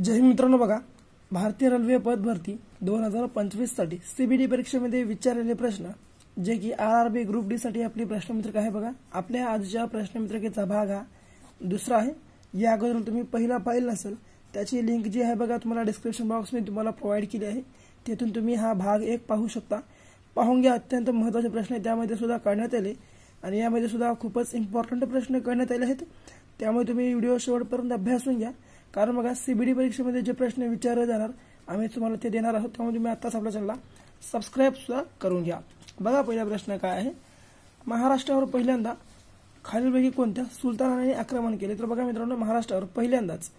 जय हिंद मित्रांनो, बघा भारतीय रेल्वे पद भरती 2025 साठी सीबीडी परीक्षेमध्ये विचारलेले प्रश्न जे की आरआरबी ग्रुप डी साठी आपली प्रश्नपत्रिका आहे। बघा आपल्या आजच्या प्रश्नपत्रिकेचा भाग हा दुसरा आहे। या अगोदर तुम्ही पहिला पाहिला नसेल त्याची लिंक जी आहे बघा तुम्हाला डिस्क्रिप्शन बॉक्स मध्ये तुम्हाला प्रोव्हाइड केली आहे, तेथून तुम्ही हा भाग 1 पाहू शकता। पाहून घ्या, अत्यंत महत्त्वाचे प्रश्न त्यामध्ये सुद्धा काढण्यात आले आणि यामध्ये सुद्धा खूपच इम्पॉर्टंट प्रश्न काढण्यात आले आहेत, त्यामुळे तुम्ही व्हिडिओ शेवटपर्यंत अभ्यासून घ्या। कारण बघा सीबीडी परीक्षेमध्ये जे प्रश्न विचारले जाणार आम्ही तुम्हाला ते देणार आहोत, त्यामुळे तुम्ही आताच आपल्या चॅनलला सबस्क्राइब सुद्धा करून घ्या। बघा पहिला प्रश्न काय आहे, महाराष्ट्रावर पहिल्यांदा खालीलपैकी कोणत्या सुलतानाने आक्रमण केले? तर बघा मित्रांनो, महाराष्ट्रावर पहिल्यांदाच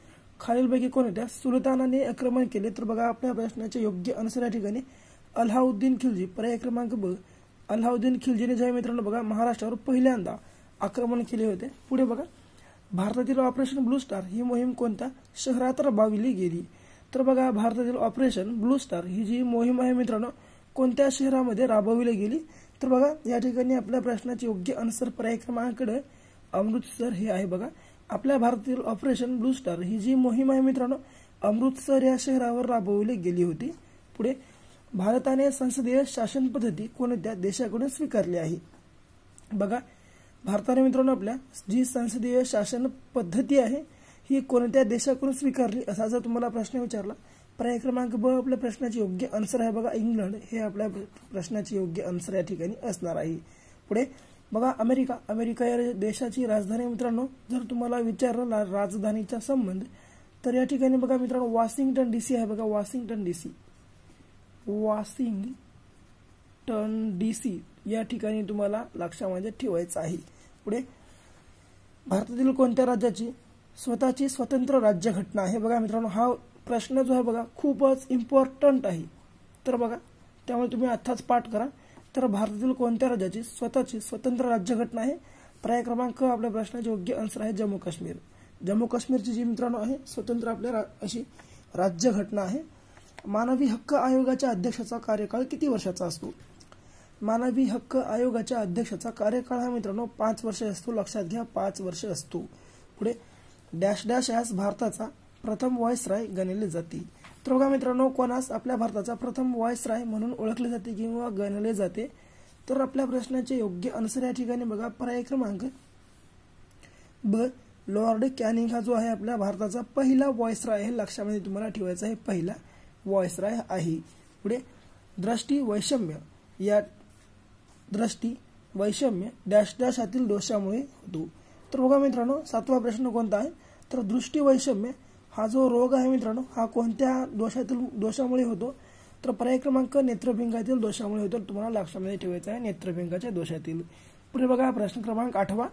खालीलपैकी कोणत्या सुलतानाने आक्रमण केले? तर बघा आपल्या प्रश्नाचे योग्य आन्सर या ठिकाणी अल्लाउद्दीन खिलजी। पर्याय क्रमांक ब, अल्लाउद्दीन खिलजीने जे मित्रांनो बघा महाराष्ट्रावर पहिल्यांदा आक्रमण केले होते। पुढे बघा, भारतातील ऑपरेशन ब्लू स्टार ही मोहीम कोणत्या शहरात राबविली गेली? तर बघा भारतातील ऑपरेशन ब्लू स्टार ही जी मोहीम आहे मित्रांनो कोणत्या शहरामध्ये राबविली गेली? तर बघा या ठिकाणी आपल्या प्रश्नाचे योग्य आन्सर पर्याय क्रमांक अमृतसर हे आहे। बघा आपल्या भारतातील ऑपरेशन ब्लू स्टार ही जी मोहीम आहे मित्रांनो अमृतसर या शहरावर राबविली गेली होती। पुढे, भारताने संसदीय शासन पद्धती कोणत्या देशाकडून स्वीकारली आहे? बघा भारताने मित्रांनो आपल्या जी संसदीय शासन पद्धती आहे ही कोणत्या देशाकडून स्वीकारली असा जर तुम्हाला प्रश्न विचारला, पर्याय क्रमांक ब आपल्या प्रश्नाचे योग्य आन्सर आहे। बघा इंग्लंड हे आपल्या प्रश्नाचे योग्य आन्सर या ठिकाणी असणार आहे। पुढे बघा अमेरिका या देशाची राजधानी मित्रांनो जर तुम्हाला विचारला राजधानीचा संबंध तर या ठिकाणी बघा मित्रांनो वॉशिंग्टन डीसी आहे। बघा वॉशिंग्टन डीसी या ठिकाणी तुम्हाला लक्षामध्ये ठेवायचं आहे। पुढे, भारतातील कोणत्या राज्याची स्वतःची स्वतंत्र राज्यघटना आहे? बघा मित्रांनो हा प्रश्न जो आहे बघा खूपच इम्पॉर्टंट आहे, तर बघा त्यामुळे तुम्ही आत्ताच पाठ करा। तर भारतातील कोणत्या राज्याची स्वतःची स्वतंत्र राज्यघटना आहे? पर्याय क्रमांक आपल्या प्रश्नाचे योग्य आन्सर आहे जम्मू काश्मीर। जम्मू काश्मीरची जी मित्रांनो आहे स्वतंत्र आपल्या अशी राज्यघटना आहे। मानवी हक्क आयोगाच्या अध्यक्षाचा कार्यकाळ किती वर्षाचा असतो? मानवी हक्क आयोगाच्या अध्यक्षाचा कार्यकाळ हा मित्रांनो 5 वर्ष असतो, लक्षात घ्या 5 वर्ष असतो। पुढे, डॅश डॅश यास भारताचा प्रथम व्हाईसराय गणले जाते? तर बघा मित्रांनो कोणास आपल्या भारताचा प्रथम व्हाईसराय म्हणून ओळखले जाते किंवा गणले जाते? तर आपल्या प्रश्नाचे योग्य आन्सर या ठिकाणी बघा पर्याय क्रमांक ब, लॉर्ड कॅनिंग हा जो आहे आपल्या भारताचा पहिला व्हाईसराय आहे, लक्षामध्ये तुम्हाला ठेवायचा आहे पहिला व्हाईसराय आहे। पुढे, दृष्टी वैषम्य डॅश डॅश यातील दोषामुळे होतो? तर बघा मित्रांनो 7वा प्रश्न कोणता आहे? तर दृष्टी वैषम्य हा जो रोग आहे मित्रांनो हा कोणत्या दोषामुळे होतो? तर पर्याय क्रमांक नेत्रभिंगातील दोषामुळे होतो, तुम्हाला लक्षामध्ये ठेवायचं आहे नेत्रभिंगाच्या दोषातील। पुढे बघा प्रश्न क्रमांक 8वा,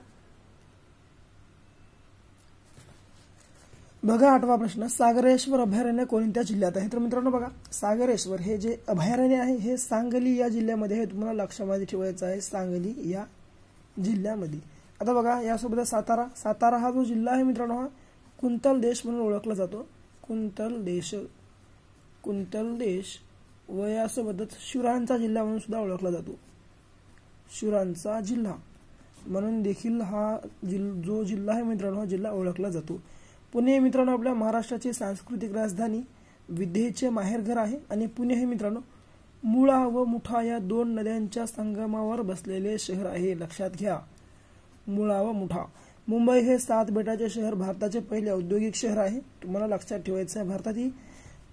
बघा 8वा प्रश्न, सागरेश्वर अभयारण्य कोणत्या जिल्ह्यात आहे? तर मित्रांनो बघा सागरेश्वर हे जे अभयारण्य आहे हे सांगली या जिल्ह्यामध्ये आहे, तुम्हाला लक्षामध्ये ठेवायचं आहे सांगली या जिल्ह्यामध्ये। आता बघा यासोबत सातारा हा जो जिल्हा आहे मित्रांनो हा कुंतल देश म्हणून ओळखला जातो, कुंतल देश व यासोबतच शुरांचा जिल्हा म्हणून सुद्धा ओळखला जातो, शुरांचा जिल्हा म्हणून देखील हा जो जिल्हा आहे मित्रांनो हा जिल्हा ओळखला जातो। पुणे मित्रांनो आपल्या महाराष्ट्राची सांस्कृतिक राजधानी, विद्येचे माहेरघर आहे आणि पुणे हे मित्रांनो मुळा व मुठा या 2 नद्यांच्या संगमावर बसलेले शहर आहे, लक्षात घ्या मुळा व मुठा। मुंबई हे 7 बेटाचे शहर भारताचे पहिले औद्योगिक शहर आहे, तुम्हाला लक्षात ठेवायचं आहे। भारताची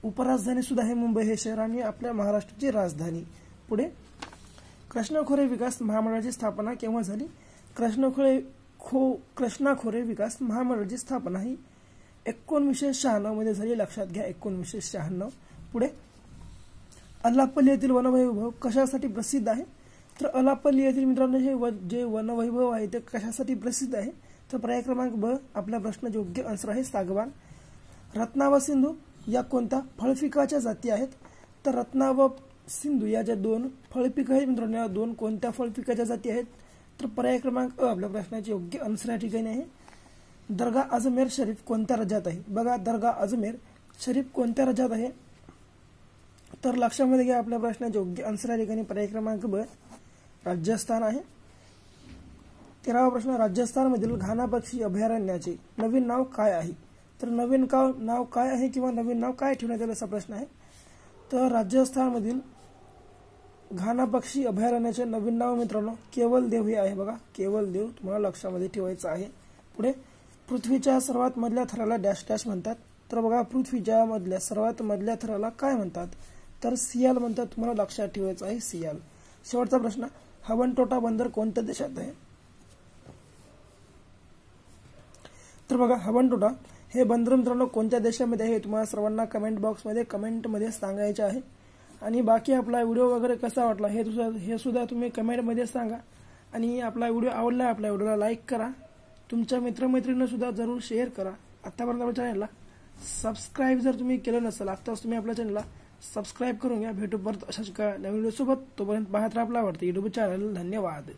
उपराजधानी सुद्धा आहे मुंबई हे शहर आणि आपल्या महाराष्ट्राची राजधानी। पुढे, कृष्णा खोरे विकास महामंडळाची स्थापना केव्हा झाली? कृष्णा खोरे विकास महामंडळाची स्थापना ही 1996 मध्ये झाली, लक्षात घ्या 1996। पुढे, अल्लापल्ली येथील वनवैभव कशासाठी प्रसिद्ध आहे? तर अल्लापल्ली येथील मित्रांनो हे जे वनवैभव आहे ते कशासाठी प्रसिद्ध आहे? तर पर्याय क्रमांक ब आपल्या प्रश्नाचे योग्य आन्सर आहे सागवान। रत्ना व सिंधू या कोणत्या फळपिकाच्या जाती आहेत? तर रत्ना व सिंधू या ज्या 2 फळपिक आहेत मित्रांनो या 2 कोणत्या फळपिकाच्या जाती आहेत? तर पर्याय क्रमांक अ आपल्या प्रश्नाचे योग्य आन्सर या ठिकाणी आहे। दर्गा अजमेर शरीफ कोणत्या राज्यात आहे? बघा दर्गा अजमेर शरीफ कोणत्या राज्यात आहे? तर लक्षामध्ये घ्या आपल्या प्रश्नाचे योग्य आन्सर या ठिकाणी पर्याय क्रमांक ब राजस्थान आहे। 13वा प्रश्न, राजस्थानमधील घाना पक्षी अभयारण्याचे नवीन नाव काय आहे? तर नवीन नाव काय आहे किंवा नवीन नाव काय ठेवण्यात आलं असा प्रश्न आहे. तर राजस्थानमधील घाना पक्षी अभयारण्याचे नवीन नाव मित्रांनो केवल देव हे आहे बघा. केवल देव तुम्हाला लक्षामध्ये ठेवायचं आहे. पुढे पृथ्वीच्या सर्वात मधल्या थराला डॅश डॅश म्हणतात. तर बघा पृथ्वीच्या मधल्या सर्वात मधल्या थराला काय म्हणतात, तर सियाल म्हणतात. तुम्हाला लक्षात ठेवायचं आहे सियाल. शेवटचा प्रश्न, हवनटोटा बंदर कोणत्या देशात आहे. तर बघा हवनटोटा हे बंदर मित्रांनो कोणत्या देशामध्ये आहे तुम्हाला सर्वांना कमेंट बॉक्समध्ये कमेंटमध्ये सांगायचे आहे. आणि बाकी आपला व्हिडिओ वगैरे कसा वाटला हे सुद्धा तुम्ही कमेंटमध्ये सांगा. आणि आपला व्हिडिओ आवडला आपल्या व्हिडिओला लाईक करा. तुमच्या मित्रमैत्रिणींना सुद्धा जरूर शेअर करा. आतापर्यंत आपल्या चॅनलला सबस्क्राईब जर तुम्ही केलं नसेल आत्ताच तुम्ही आपल्या चॅनलला सबस्क्राईब करून घ्या. भेटू परत अशाच नवीन व्हिडिओ सोबत. तोपर्यंत पाहत राहा आपला आवडतं यूट्यूब चॅनल. धन्यवाद.